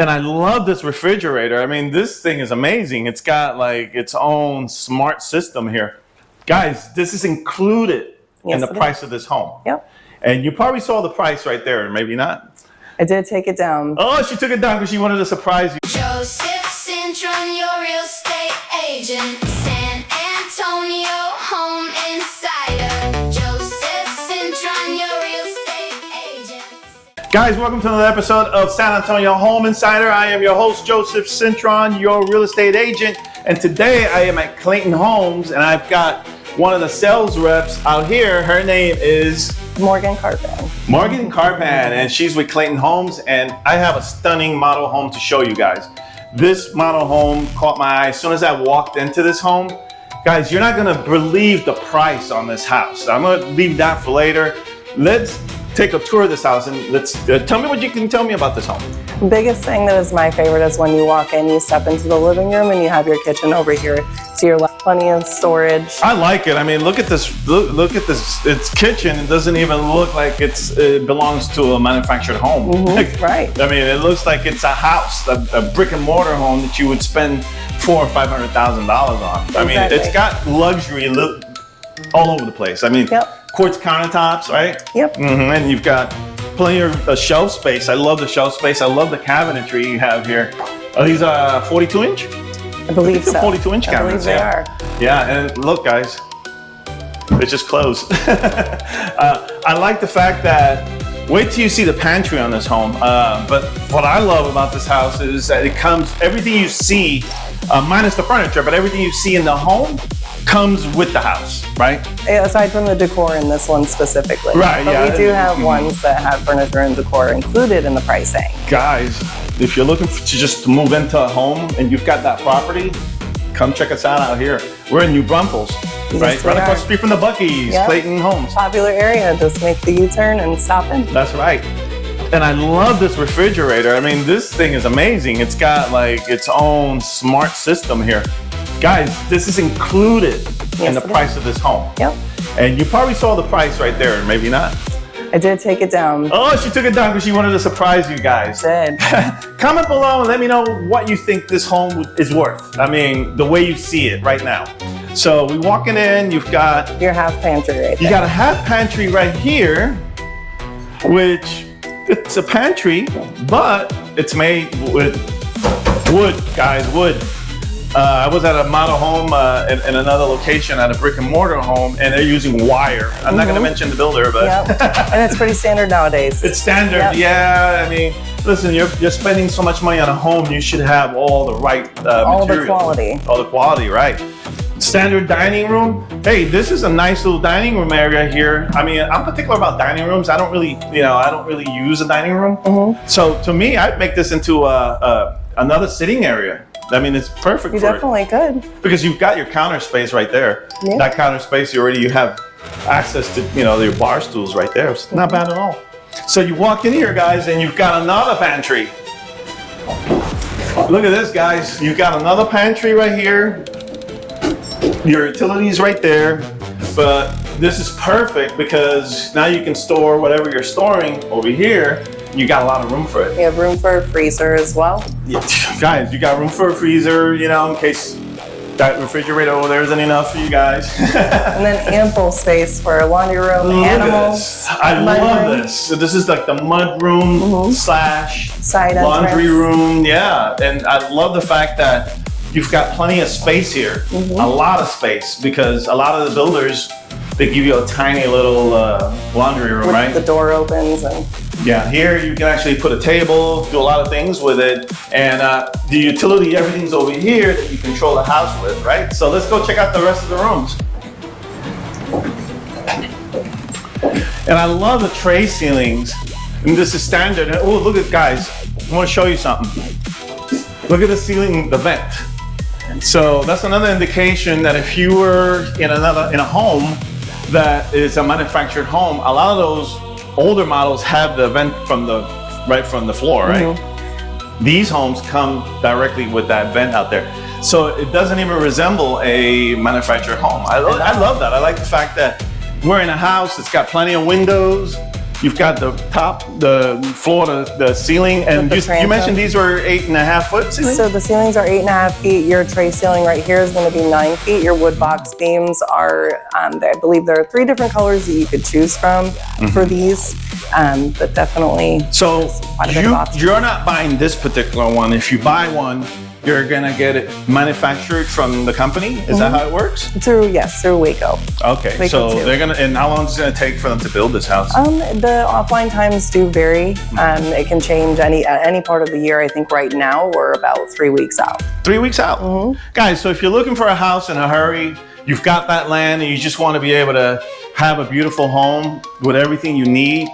And I love this refrigerator. I mean, this thing is amazing. It's got like its own smart system here. Guys, this is included in the price of this home. Yep. And you probably saw the price right there, maybe not. I did take it down. Oh, she took it down because she wanted to surprise you. Joseph Cintron, your real estate agent. San Antonio Home Insider. Joseph Cintron, your real estate agent. Guys, welcome to another episode of San Antonio Home Insider. I am your host, Joseph Cintron, your real estate agent. And today I am at Clayton Homes, and I've got one of the sales reps out here. Her name is Morgan Carpan. Morgan Carpan, and she's with Clayton Homes, and I have a stunning model home to show you guys. This model home caught my eye as soon as I walked into this home. Guys, you're not gonna believe the price on this house. I'm gonna leave that for later. Let's take a tour of this house and let's tell me what you can tell me about this home. The biggest thing that is my favorite is when you walk in, you step into the living room and you have your kitchen over here. So you're left plenty of storage. I like it. I mean, look at this. Look at this. It's kitchen. It doesn't even look like it belongs to a manufactured home. Mm-hmm, right. I mean, it looks like it's a house, a brick and mortar home that you would spend $400,000 or $500,000 on. Exactly. I mean, it's got luxury all over the place. I mean, quartz countertops, right? Yep. And you've got plenty of shelf space. I love the shelf space. I love the cabinetry you have here. Are these 42 inch? I believe so. 42 inch cabinets. I believe they are. Yeah, and look, guys, they just closed. I like the fact that, wait till you see the pantry on this home. But what I love about this house is that it comes, everything you see, minus the furniture, but everything you see in the home comes with the house, right? Aside from the decor in this one specifically. Right, but yeah. we do have ones that have furniture and decor included in the pricing. Guys, if you're looking to just move into a home and you've got that property, come check us out here. We're in New Braunfels, right? Right across the street from the Buc-ee's, Clayton Homes. Popular area, just make the U-turn and stop in. That's right. And I love this refrigerator. I mean, this thing is amazing. It's got like its own smart system here. Guys, this is included in the price of this home. Yep. And you probably saw the price right there, maybe not. I did take it down. Oh, she took it down because she wanted to surprise you guys. Did. Comment below and let me know what you think this home is worth. I mean, the way you see it right now. So we walking in, you've got your half pantry right there. You got a half pantry right here, which it's a pantry, but it's made with wood, guys, wood. I was at a model home in another location at a brick and mortar home, and they're using wire. I'm not going to mention the builder, but and it's pretty standard nowadays. It's standard, yeah. I mean, listen, you're spending so much money on a home, you should have all the right all material. the quality. All the quality, right? Standard dining room. Hey, this is a nice little dining room area here. I mean, I'm particular about dining rooms. I don't really use a dining room. So to me, I'd make this into another sitting area. I mean, it's perfect. You definitely could. Because you've got your counter space right there. Yeah. That counter space, you have access to, your bar stools right there. It's not bad at all. So you walk in here, guys, and you've got another pantry. Look at this, guys. You've got another pantry right here. Your utilities right there. But this is perfect because now you can store whatever you're storing over here. You got a lot of room for it. You have room for a freezer as well. Yeah. Guys, you got room for a freezer, in case that refrigerator over there isn't enough for you guys. And then ample space for a laundry room, animals. I love this. So this is like the mud room slash side laundry entrance. room. Yeah, and I love the fact that you've got plenty of space here. A lot of space, because a lot of the builders, they give you a tiny little laundry room, right? The door opens and... Yeah, here you can actually put a table, do a lot of things with it, and the utility, everything's over here that you control the house with, right? So let's go check out the rest of the rooms. And I love the tray ceilings. And this is standard. Oh, look at, guys, I want to show you something. Look at the ceiling, the vent. So that's another indication that if you were in a home that is a manufactured home, a lot of those older models have the vent from the floor, right? These homes come directly with that vent out there. So it doesn't even resemble a manufactured home. I love that. I like the fact that we're in a house that's got plenty of windows. You've got the top, the floor, the ceiling, and With the you mentioned transom. these were 8.5 foot ceilings? So the ceilings are 8.5 feet. Your tray ceiling right here is going to be 9 feet. Your wood box beams are, I believe there are 3 different colors that you could choose from for these, but definitely. So quite a bit of options. you're not buying this particular one. If you buy one, you're gonna get it manufactured from the company. Is that how it works? Through Waco. Okay, Waco so too. they're gonna, and how long is it gonna take for them to build this house? The offline times do vary. It can change any part of the year. I think right now we're about 3 weeks out. 3 weeks out. Guys, so if you're looking for a house in a hurry, you've got that land and you just want to be able to have a beautiful home with everything you need,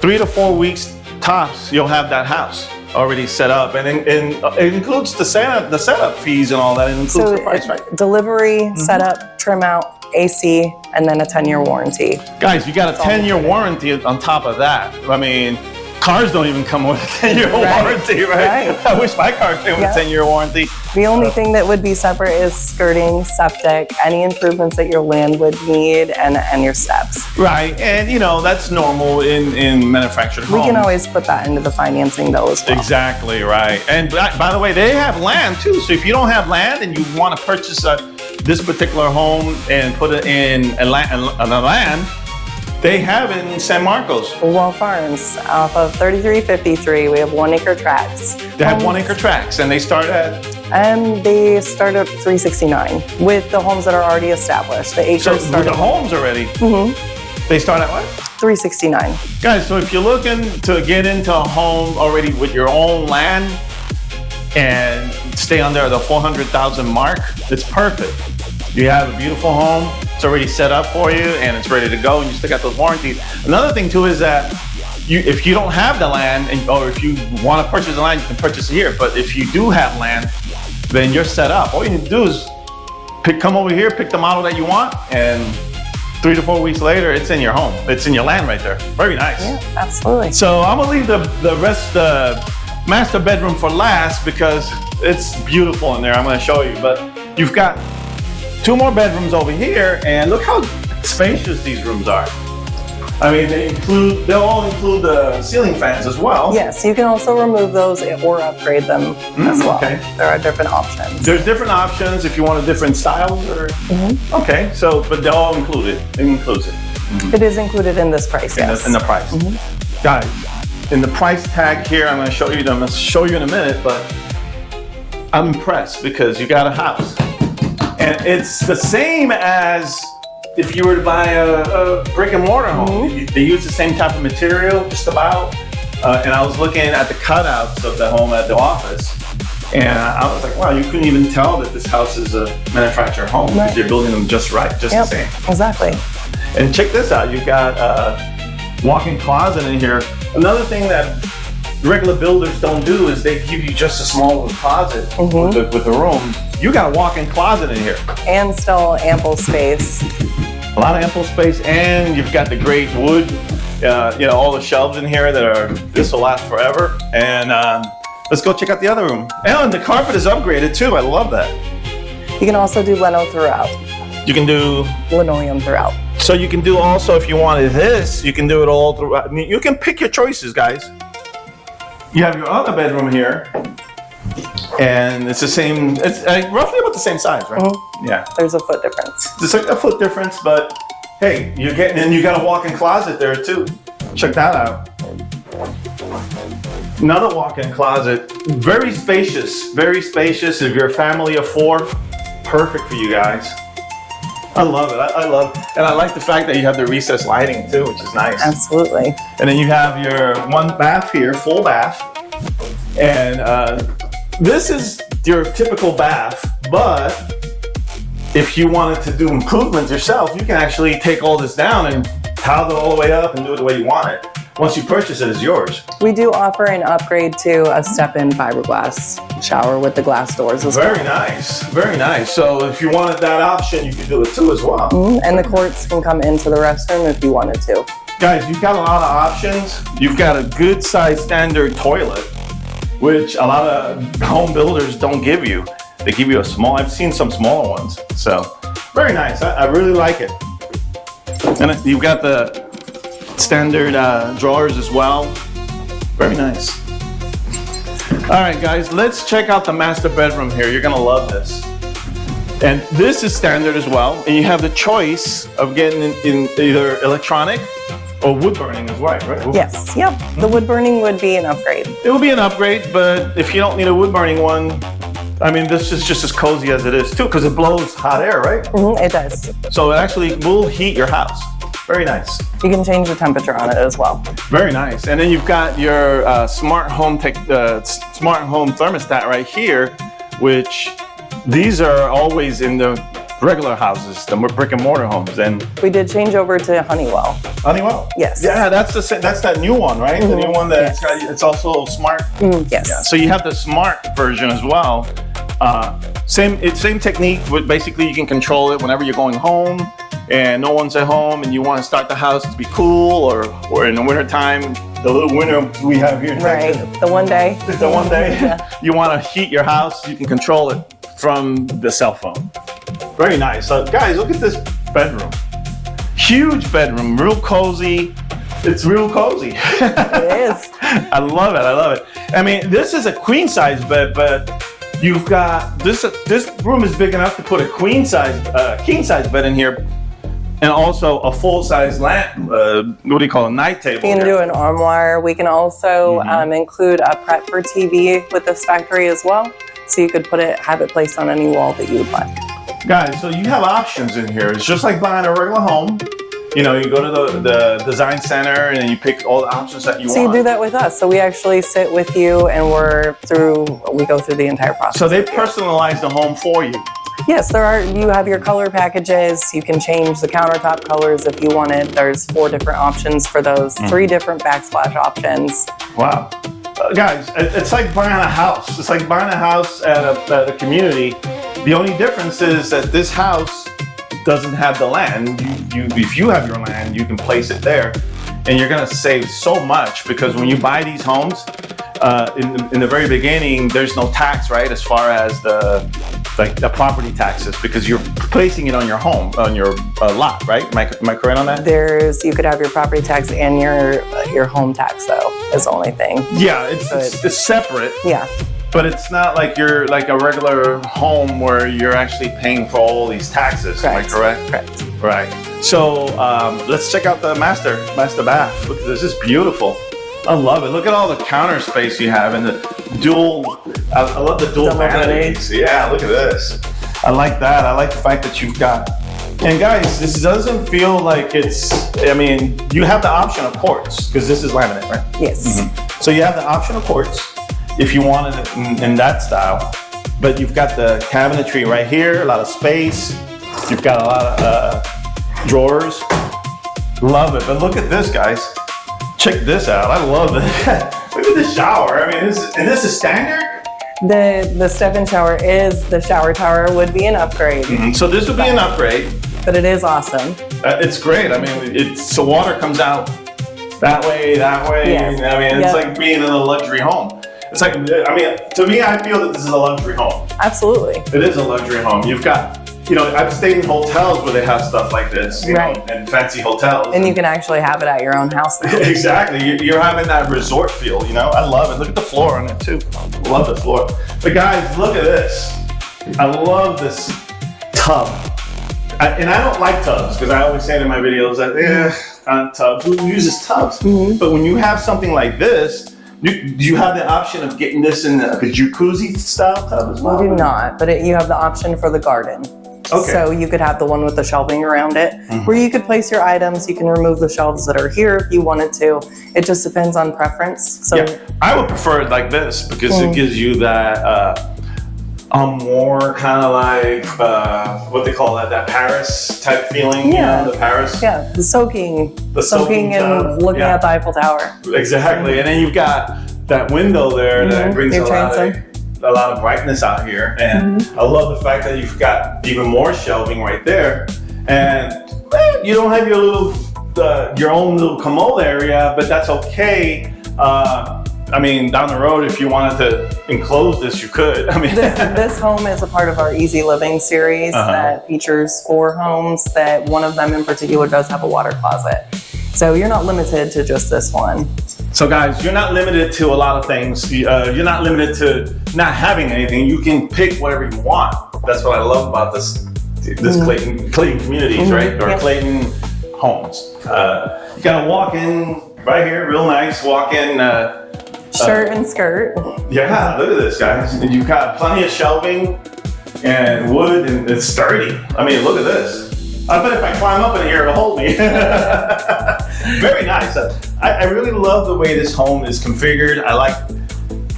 3 to 4 weeks tops, you'll have that house already set up, and it includes the setup fees and all that. It includes the price, right? Delivery, setup, trim out, AC, and then a 10-year warranty. Guys, you got a 10-year warranty on top of that. I mean, cars don't even come with a 10-year warranty, right? I wish my car came with a 10-year warranty. The only thing that would be separate is skirting, septic, any improvements that your land would need, and your steps. Right, and you know, that's normal in manufactured homes. We can always put that into the financing though as well. Exactly, right. And by the way, they have land too. So if you don't have land and you want to purchase this particular home and put it in a land, they have it in San Marcos. Wall Farms off of 3353. We have 1 acre tracts. They have 1 acre tracts, and they start at. They start at 369 with the homes that are already established. The acres So with start the at homes already. They start at what? 369. Guys, so if you're looking to get into a home already with your own land and stay under the 400,000 mark, it's perfect. You have a beautiful home, it's already set up for you, and it's ready to go, and you still got those warranties. Another thing too is that if you don't have the land, or if you want to purchase the land, you can purchase it here. But if you do have land, then you're set up. All you need to do is come over here, pick the model that you want, and 3 to 4 weeks later, it's in your home. It's in your land right there. Very nice. Yeah, absolutely. So I'm gonna leave the rest, the master bedroom for last because it's beautiful in there. I'm gonna show you, but you've got 2 more bedrooms over here, and look how spacious these rooms are. I mean, they'll all include the ceiling fans as well. Yes, you can also remove those or upgrade them as well. Okay. There are different options. There's different options if you want a different styles or. Okay, so but they'll all include it. It includes it. It is included in this price, yes. In the price. Guys, in the price tag here, I'm gonna show you them. I'll show you in a minute, but I'm impressed because you got a house. And it's the same as if you were to buy a brick and mortar home. They use the same type of material, just about. And I was looking at the cutouts of the home at the office, and I was like, wow, you couldn't even tell that this house is a manufactured home because you're building them just right, just the same. Exactly. And check this out, you've got a walk-in closet in here. Another thing that regular builders don't do is they give you just a small little closet with the room. You got a walk-in closet in here. And still ample space. A lot of ample space, and you've got the great wood, you know, all the shelves in here that are, this will last forever. And let's go check out the other room. And the carpet is upgraded too, I love that. You can also do lino throughout. You can do Linoleum throughout. So you can do also, if you wanted this, you can do it all throughout. I mean, you can pick your choices, guys. You have your other bedroom here, and it's the same, it's roughly about the same size, right? Yeah. There's a foot difference. It's like a foot difference, but hey, you're getting, and you got a walk-in closet there too. Check that out. Another walk-in closet, very spacious if you're a family of 4, perfect for you guys. I love it, I love it. And I like the fact that you have the recessed lighting too, which is nice. Absolutely. And then you have your 1 bath here, full bath. And this is your typical bath, but if you wanted to do improvements yourself, you can actually take all this down and tile it all the way up and do it the way you want it. Once you purchase it, it's yours. We do offer an upgrade to a step-in fiberglass shower with the glass doors as well. Very nice, very nice. So if you wanted that option, you could do it too as well. And the quartz can come into the restroom if you wanted to. Guys, you've got a lot of options. You've got a good size standard toilet, which a lot of home builders don't give you. They give you a small, I've seen some smaller ones. So very nice, I really like it. And you've got the standard drawers as well. Very nice. All right, guys, let's check out the master bedroom here. You're gonna love this. And this is standard as well. And you have the choice of getting in either electronic or wood burning as well, right? Yes, yep. The wood burning would be an upgrade. It will be an upgrade, but if you don't need a wood burning one, I mean, this is just as cozy as it is too, because it blows hot air, right? It does. So it actually will heat your house. Very nice. You can change the temperature on it as well. Very nice. And then you've got your smart home thermostat right here, which these are always in the regular houses, the brick and mortar homes. And we did change over to Honeywell. Honeywell? Yes. Yeah, that's that new one, right? The new one that's it's also smart. Yes. Yeah. So you have the smart version as well. Same technique. But basically, you can control it whenever you're going home and no one's at home, and you want to start the house to be cool, or in the winter time, the little winter we have here in Texas. Right. The one day. The one day you want to heat your house, you can control it from the cell phone. Very nice. So guys, look at this bedroom. Huge bedroom, real cozy. It's real cozy. It is. I love it. I love it. I mean, this is a queen size bed, but you've got this room is big enough to put a king size bed in here, and also a full size lamp. What do you call a night table? You can do an armoire. We can also include a prep for TV with this factory as well, so you could have it placed on any wall that you would like. Guys, so you have options in here. It's just like buying a regular home. You know, you go to the design center and you pick all the options that you want. So you do that with us. So we actually sit with you and we go through the entire process. So they personalize the home for you. Yes, you have your color packages. You can change the countertop colors if you wanted. There's 4 different options for those, 3 different backsplash options. Wow. Guys, it's like buying a house. It's like buying a house at a community. The only difference is that this house doesn't have the land. If you have your land, you can place it there, and you're gonna save so much, because when you buy these homes, in the very beginning, there's no tax, right? As far as the property taxes, because you're placing it on your home, on your lot, right? Am I correct on that? You could have your property tax and your home tax, though, is the only thing. Yeah, it's separate. Yeah. But it's not like you're like a regular home where you're actually paying for all these taxes. Correct. Am I correct? Correct. Right. So let's check out the master bath. Look, this is beautiful. I love it. Look at all the counter space you have, and the dual. I love the dual vanities. Yeah, look at this. I like that. I like the fact that you've got. And guys, this doesn't feel like it's. I mean, you have the option of quartz, because this is laminate, right? Yes. So you have the option of quartz if you wanted it in that style, but you've got the cabinetry right here, a lot of space. You've got a lot of drawers. Love it. But look at this, guys. Check this out. I love it. Look at the shower. I mean, this is standard? The step-in shower is the shower tower would be an upgrade. So this would be an upgrade. But it is awesome. It's great. I mean, the water comes out that way. Yes. I mean, it's like being in a luxury home. It's like, I mean, to me, I feel that this is a luxury home. Absolutely. It is a luxury home. You've got, I've stayed in hotels where they have stuff like this, right, and fancy hotels. And you can actually have it at your own house now. Exactly. You're having that resort feel, I love it. Look at the floor on it too. I love the floor. But guys, look at this. I love this tub. And I don't like tubs, because I always say in my videos that, tubs. Who uses tubs? But when you have something like this, do you have the option of getting this in a jacuzzi style tub as well? We do not, but you have the option for the garden. Okay. So you could have the one with the shelving around it, where you could place your items. You can remove the shelves that are here if you wanted to. It just depends on preference. So yeah, I would prefer it like this, because it gives you that more kind of like what they call that Paris type feeling. Yeah. The Paris. Yeah, the soaking tub. and looking at the Eiffel Tower. Exactly, and then you've got that window there that brings a lot of brightness out here, and I love the fact that you've got even more shelving right there, and you don't have your own little commode area, but that's okay. I mean, down the road, if you wanted to enclose this, you could. I mean, this home is a part of our Easy Living series that features 4 homes. That one of them in particular does have a water closet. So you're not limited to just this one. So guys, you're not limited to a lot of things. You're not limited to not having anything. You can pick whatever you want. That's what I love about this Clayton communities, right? Or Yep. Clayton homes. You gotta walk in right here, real nice. Walk in. Shirt and skirt. Yeah, look at this, guys. And you've got plenty of shelving and wood, and it's sturdy. I mean, look at this. I bet if I climb up in here, it'll hold me. Very nice. I really love the way this home is configured. I like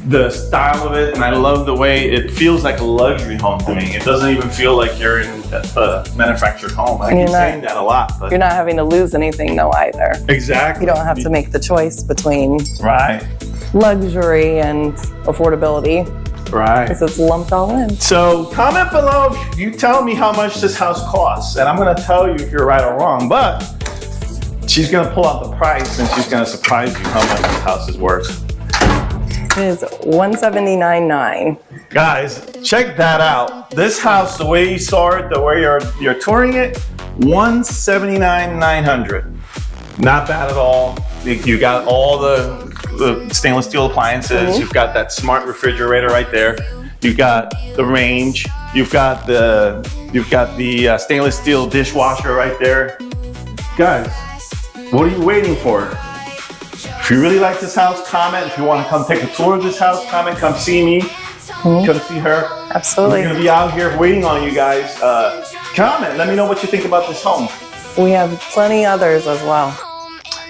the style of it, and I love the way it feels like a luxury home to me. It doesn't even feel like you're in a manufactured home. I keep saying that a lot. But You're not having to lose anything though either. exactly. You don't have to make the choice between Right. luxury and affordability Right. because it's lumped all in. So comment below, you tell me how much this house costs, and I'm gonna tell you if you're right or wrong, but she's gonna pull out the price and she's gonna surprise you how much this house is worth. It is $179,900. Guys, check that out. This house, the way you saw it, the way you're touring it, $179,900. Not bad at all. You got all the stainless steel appliances. You've got that smart refrigerator right there. You've got the range. You've got the stainless steel dishwasher right there. Guys, what are you waiting for? If you really like this house, comment. If you want to come take a tour of this house, comment. Come see me. Come see her. Absolutely. We're gonna be out here waiting on you guys. Comment. Let me know what you think about this home. We have plenty others as well.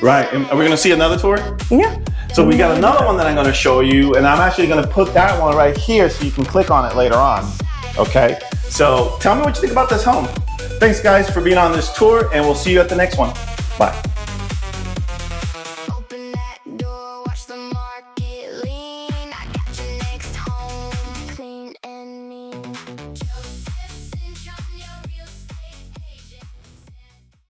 Right. And are we gonna see another tour? Yeah. So we got another one that I'm gonna show you, and I'm actually gonna put that one right here so you can click on it later on. Okay? So tell me what you think about this home. Thanks guys for being on this tour, and we'll see you at the next one. Bye. Open that door, watch the market lean. I got your next home, clean and mean.